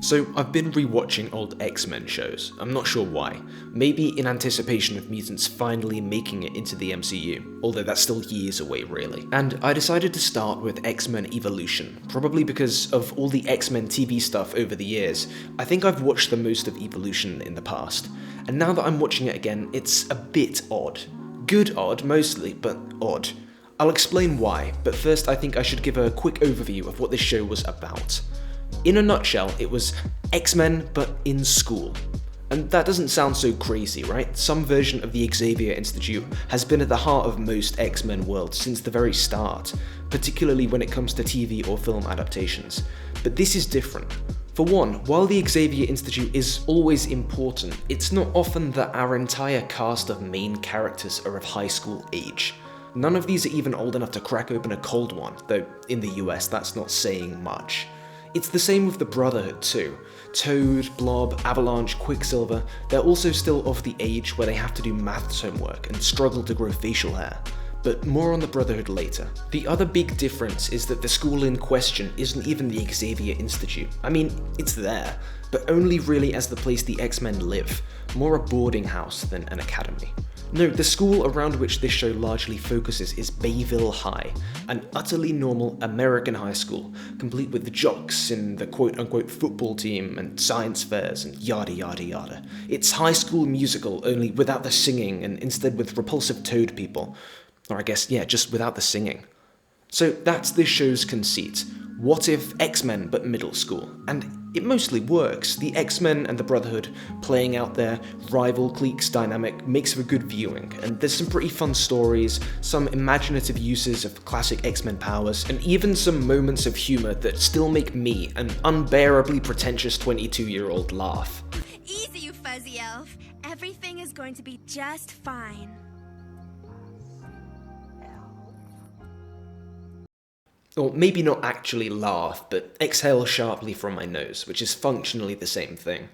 So I've been rewatching old X-Men shows. I'm not sure why. Maybe in anticipation of mutants finally making it into the MCU, although that's still years away really. And I decided to start with X-Men Evolution, probably because of all the X-Men TV stuff over the years. I think I've watched the most of Evolution in the past, and now that I'm watching it again, it's a bit odd. Good odd, mostly, but odd. I'll explain why, but first I think I should give a quick overview of what this show was about. In a nutshell, it was X-Men, but in school. And that doesn't sound so crazy, right? Some version of the Xavier Institute has been at the heart of most X-Men worlds since the very start, particularly when it comes to TV or film adaptations. But this is different. For one, while the Xavier Institute is always important, it's not often that our entire cast of main characters are of high school age. None of these are even old enough to crack open a cold one, though in the US that's not saying much. It's the same with the Brotherhood too. Toad, Blob, Avalanche, Quicksilver, they're also still of the age where they have to do maths homework and struggle to grow facial hair. But more on the Brotherhood later. The other big difference is that the school in question isn't even the Xavier Institute. I mean, it's there, but only really as the place the X-Men live, more a boarding house than an academy. No, the school around which this show largely focuses is Bayville High, an utterly normal American high school, complete with jocks in the quote-unquote football team and science fairs and yada yada yada. It's High School Musical, only without the singing and instead with repulsive toad people. Or I guess, yeah, just without the singing. So that's this show's conceit. What if X-Men but middle school? And it mostly works. The X-Men and the Brotherhood playing out their rival cliques dynamic makes for good viewing, and there's some pretty fun stories, some imaginative uses of classic X-Men powers, and even some moments of humour that still make me, an unbearably pretentious 22-year-old, laugh. Easy, you fuzzy elf. Everything is going to be just fine. Or maybe not actually laugh, but exhale sharply from my nose, which is functionally the same thing.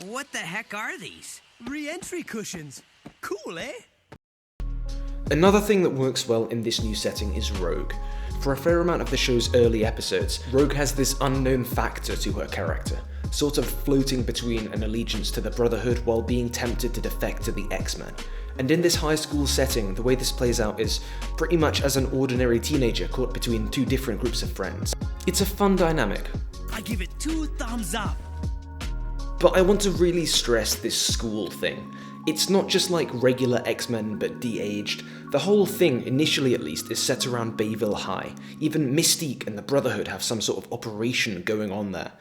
What the heck are these? Re-entry cushions. Cool, eh? Another thing that works well in this new setting is Rogue. For a fair amount of the show's early episodes, Rogue has this unknown factor to her character, sort of floating between an allegiance to the Brotherhood while being tempted to defect to the X-Men. And in this high school setting, the way this plays out is pretty much as an ordinary teenager caught between two different groups of friends. It's a fun dynamic. I give it 2 thumbs up. But I want to really stress this school thing. It's not just like regular X-Men but de-aged. The whole thing, initially at least, is set around Bayville High. Even Mystique and the Brotherhood have some sort of operation going on there.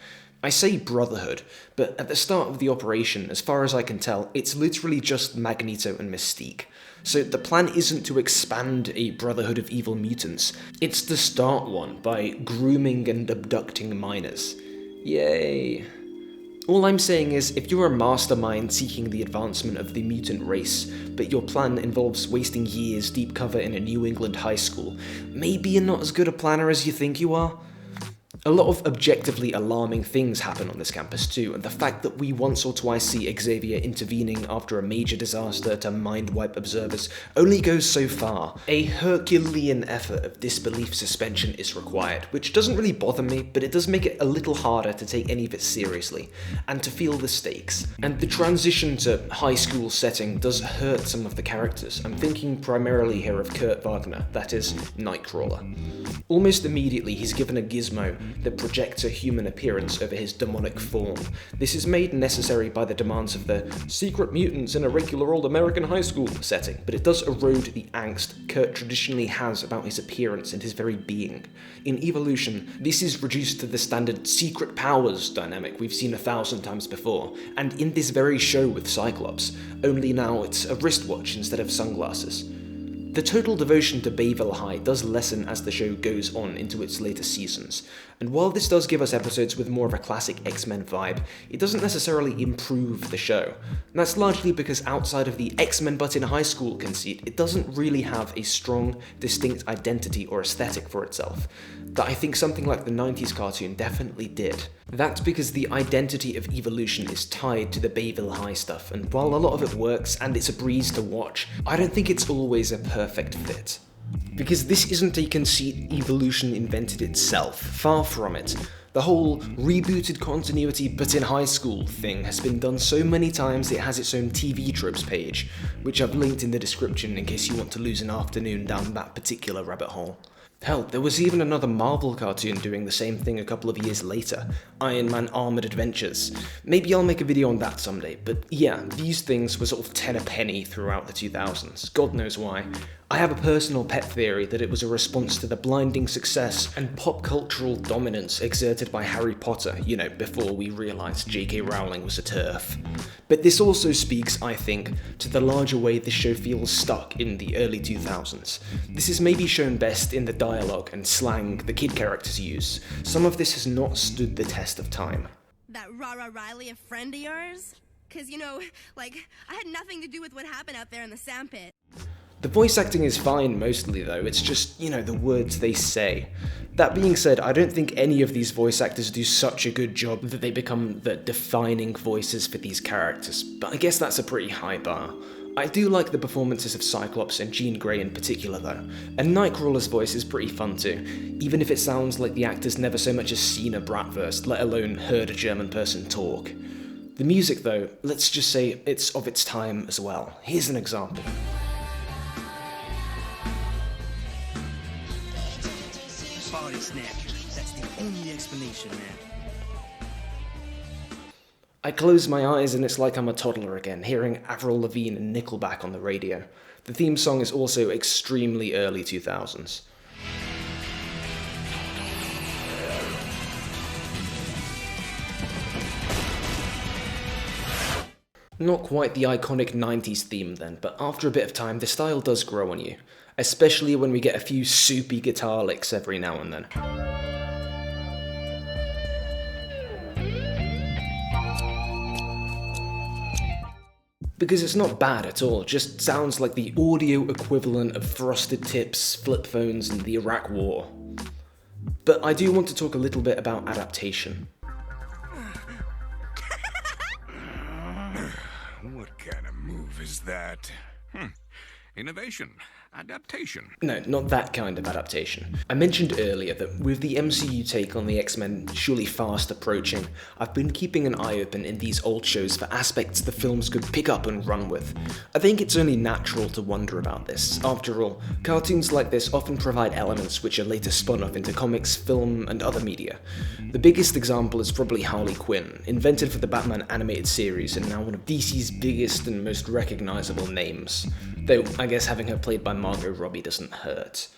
I say Brotherhood, but at the start of the operation, as far as I can tell, it's literally just Magneto and Mystique. So the plan isn't to expand a Brotherhood of Evil Mutants, it's to start one by grooming and abducting minors. Yay. All I'm saying is, if you're a mastermind seeking the advancement of the mutant race, but your plan involves wasting years deep cover in a New England high school, maybe you're not as good a planner as you think you are. A lot of objectively alarming things happen on this campus too, and the fact that we once or twice see Xavier intervening after a major disaster to mind-wipe observers only goes so far. A Herculean effort of disbelief suspension is required, which doesn't really bother me, but it does make it a little harder to take any of it seriously, and to feel the stakes. And the transition to high school setting does hurt some of the characters. I'm thinking primarily here of Kurt Wagner, that is, Nightcrawler. Almost immediately he's given a gizmo that projects a human appearance over his demonic form. This is made necessary by the demands of the secret mutants in a regular old American high school setting, but it does erode the angst Kurt traditionally has about his appearance and his very being. In Evolution, this is reduced to the standard secret powers dynamic we've seen 1,000 times before, and in this very show with Cyclops, only now it's a wristwatch instead of sunglasses. The total devotion to Bayville High does lessen as the show goes on into its later seasons, and while this does give us episodes with more of a classic X-Men vibe, it doesn't necessarily improve the show. And that's largely because outside of the X-Men but in high school conceit, it doesn't really have a strong, distinct identity or aesthetic for itself, that I think something like the 90s cartoon definitely did. That's because the identity of Evolution is tied to the Bayville High stuff, and while a lot of it works and it's a breeze to watch, I don't think it's always a perfect fit. Because this isn't a conceit Evolution invented itself, far from it. The whole rebooted continuity but in high school thing has been done so many times it has its own TV tropes page, which I've linked in the description in case you want to lose an afternoon down that particular rabbit hole. Hell, there was even another Marvel cartoon doing the same thing a couple of years later, Iron Man Armored Adventures. Maybe I'll make a video on that someday, but yeah, these things were sort of 10 a penny throughout the 2000s, God knows why. I have a personal pet theory that it was a response to the blinding success and pop cultural dominance exerted by Harry Potter, before we realised J.K. Rowling was a TERF. But this also speaks, I think, to the larger way this show feels stuck in the early 2000s. This is maybe shown best in the dialogue and slang the kid characters use. Some of this has not stood the test of time. That Rara Riley a friend of yours? 'Cause, I had nothing to do with what happened out there in the sandpit. The voice acting is fine mostly though, it's just, the words they say. That being said, I don't think any of these voice actors do such a good job that they become the defining voices for these characters, but I guess that's a pretty high bar. I do like the performances of Cyclops and Jean Grey in particular though, and Nightcrawler's voice is pretty fun too, even if it sounds like the actor's never so much as seen a Bratwurst, let alone heard a German person talk. The music though, let's just say it's of its time as well. Here's an example. Body snatcher. That's the only explanation, man. I close my eyes and it's like I'm a toddler again, hearing Avril Lavigne and Nickelback on the radio. The theme song is also extremely early 2000s. Not quite the iconic 90s theme then, but after a bit of time the style does grow on you, especially when we get a few soupy guitar licks every now and then. Because it's not bad at all, just sounds like the audio equivalent of Frosted Tips, flip phones, and the Iraq War. But I do want to talk a little bit about adaptation. What kind of move is that? Innovation. Adaptation. No, not that kind of adaptation. I mentioned earlier that with the MCU take on the X-Men surely fast approaching, I've been keeping an eye open in these old shows for aspects the films could pick up and run with. I think it's only natural to wonder about this. After all, cartoons like this often provide elements which are later spun off into comics, film, and other media. The biggest example is probably Harley Quinn, invented for the Batman animated series and now one of DC's biggest and most recognisable names. Though, I guess having her played by Margot Robbie doesn't hurt.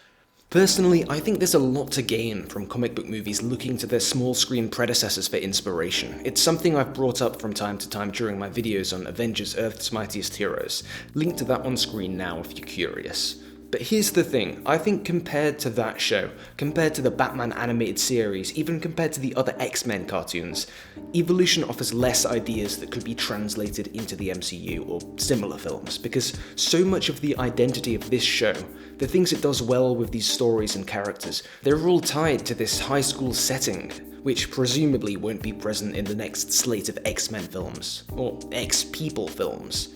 Personally, I think there's a lot to gain from comic book movies looking to their small screen predecessors for inspiration. It's something I've brought up from time to time during my videos on Avengers Earth's Mightiest Heroes. Link to that on screen now if you're curious. But here's the thing, I think compared to that show, compared to the Batman animated series, even compared to the other X-Men cartoons, Evolution offers less ideas that could be translated into the MCU or similar films, because so much of the identity of this show, the things it does well with these stories and characters, they're all tied to this high school setting, which presumably won't be present in the next slate of X-Men films, or X-People films.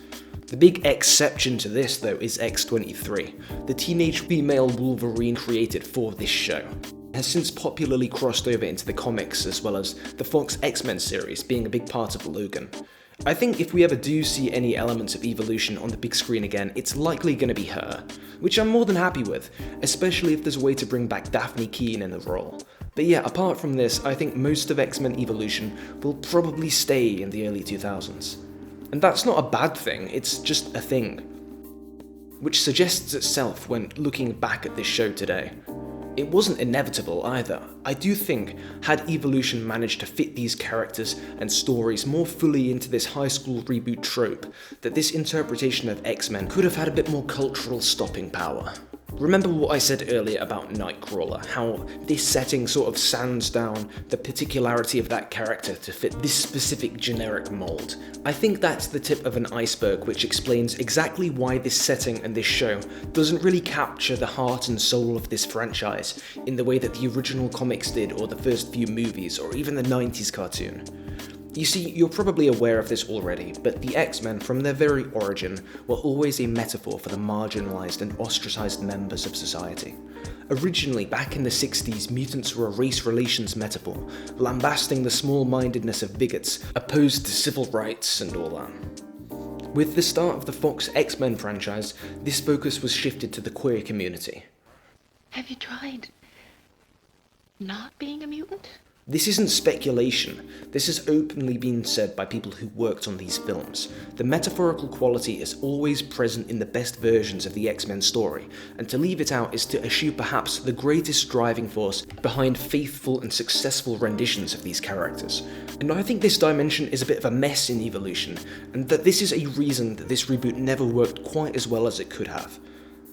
The big exception to this, though, is X-23, the teenage female Wolverine created for this show. It has since popularly crossed over into the comics, as well as the Fox X-Men series being a big part of Logan. I think if we ever do see any elements of Evolution on the big screen again, it's likely going to be her, which I'm more than happy with, especially if there's a way to bring back Daphne Keane in the role. But yeah, apart from this, I think most of X-Men Evolution will probably stay in the early 2000s. And that's not a bad thing, it's just a thing. Which suggests itself when looking back at this show today. It wasn't inevitable either. I do think, had Evolution managed to fit these characters and stories more fully into this high school reboot trope, that this interpretation of X-Men could have had a bit more cultural stopping power. Remember what I said earlier about Nightcrawler, how this setting sort of sands down the particularity of that character to fit this specific generic mold. I think that's the tip of an iceberg which explains exactly why this setting and this show doesn't really capture the heart and soul of this franchise in the way that the original comics did or the first few movies or even the 90s cartoon. You see, you're probably aware of this already, but the X-Men from their very origin were always a metaphor for the marginalized and ostracized members of society. Originally, back in the 60s, mutants were a race relations metaphor, lambasting the small-mindedness of bigots opposed to civil rights and all that. With the start of the Fox X-Men franchise, this focus was shifted to the queer community. Have you tried not being a mutant? This isn't speculation, this has openly been said by people who worked on these films. The metaphorical quality is always present in the best versions of the X-Men story, and to leave it out is to eschew perhaps the greatest driving force behind faithful and successful renditions of these characters. And I think this dimension is a bit of a mess in Evolution, and that this is a reason that this reboot never worked quite as well as it could have.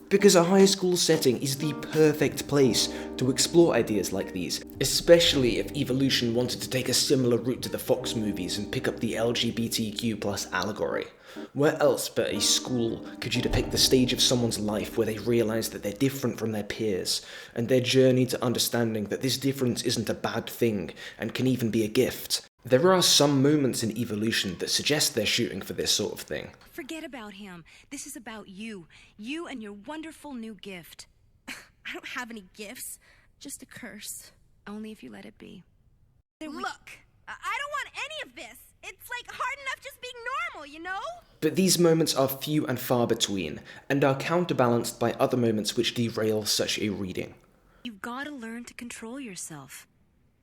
Because a high school setting is the perfect place to explore ideas like these, especially if Evolution wanted to take a similar route to the Fox movies and pick up the LGBTQ+ allegory. Where else but a school could you depict the stage of someone's life where they realise that they're different from their peers, and their journey to understanding that this difference isn't a bad thing and can even be a gift? There are some moments in Evolution that suggest they're shooting for this sort of thing. Forget about him. This is about you. You and your wonderful new gift. I don't have any gifts, just a curse. Only if you let it be. Look, I don't want any of this. It's like hard enough just being normal, you know? But these moments are few and far between, and are counterbalanced by other moments which derail such a reading. You've got to learn to control yourself.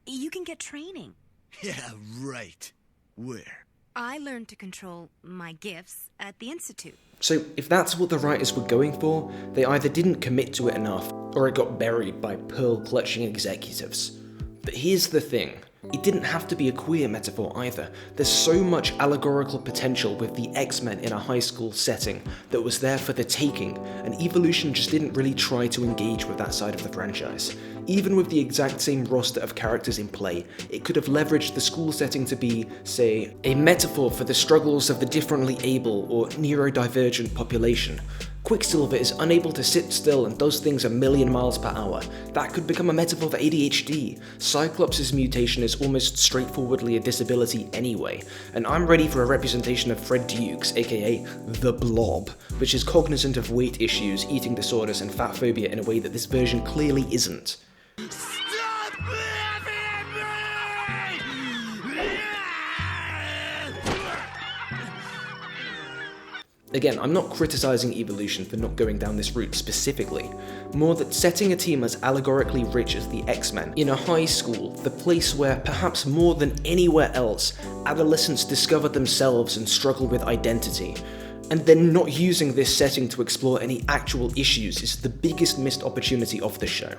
You can get training. Yeah, right. Where? I learned to control my gifts at the Institute. So if that's what the writers were going for, they either didn't commit to it enough, or it got buried by pearl-clutching executives. But here's the thing. It didn't have to be a queer metaphor either. There's so much allegorical potential with the X-Men in a high school setting that was there for the taking, and Evolution just didn't really try to engage with that side of the franchise. Even with the exact same roster of characters in play, it could have leveraged the school setting to be, say, a metaphor for the struggles of the differently able or neurodivergent population. Quicksilver is unable to sit still and does things a million miles per hour. That could become a metaphor for ADHD. Cyclops' mutation is almost straightforwardly a disability anyway, and I'm ready for a representation of Fred Dukes, aka the Blob, which is cognizant of weight issues, eating disorders, and fat phobia in a way that this version clearly isn't. Stop laughing at me! Again, I'm not criticising Evolution for not going down this route specifically, more that setting a team as allegorically rich as the X-Men in a high school, the place where, perhaps more than anywhere else, adolescents discover themselves and struggle with identity, and then not using this setting to explore any actual issues is the biggest missed opportunity of the show.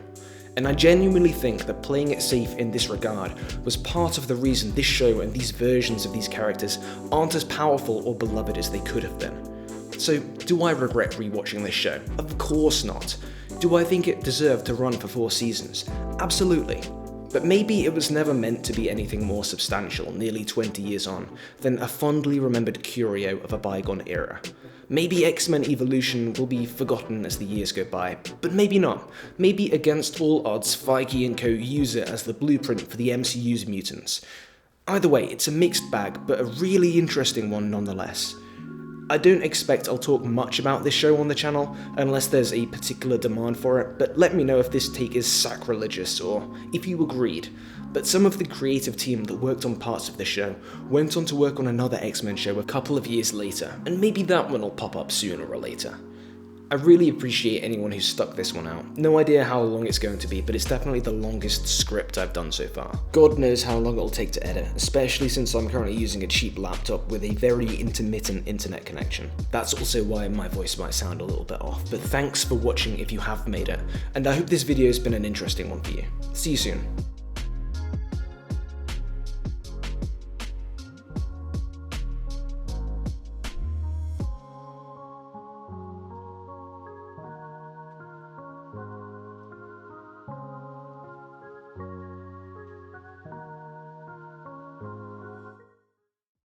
And I genuinely think that playing it safe in this regard was part of the reason this show and these versions of these characters aren't as powerful or beloved as they could have been. So, do I regret rewatching this show? Of course not. Do I think it deserved to run for 4 seasons? Absolutely. But maybe it was never meant to be anything more substantial, nearly 20 years on, than a fondly remembered curio of a bygone era. Maybe X-Men Evolution will be forgotten as the years go by, but maybe not. Maybe against all odds, Feige and co use it as the blueprint for the MCU's mutants. Either way, it's a mixed bag, but a really interesting one nonetheless. I don't expect I'll talk much about this show on the channel, unless there's a particular demand for it, but let me know if this take is sacrilegious or if you agreed. But some of the creative team that worked on parts of the show went on to work on another X-Men show a couple of years later, and maybe that one will pop up sooner or later. I really appreciate anyone who stuck this one out. No idea how long it's going to be, but it's definitely the longest script I've done so far. God knows how long it'll take to edit, especially since I'm currently using a cheap laptop with a very intermittent internet connection. That's also why my voice might sound a little bit off, but thanks for watching if you have made it, and I hope this video has been an interesting one for you. See you soon.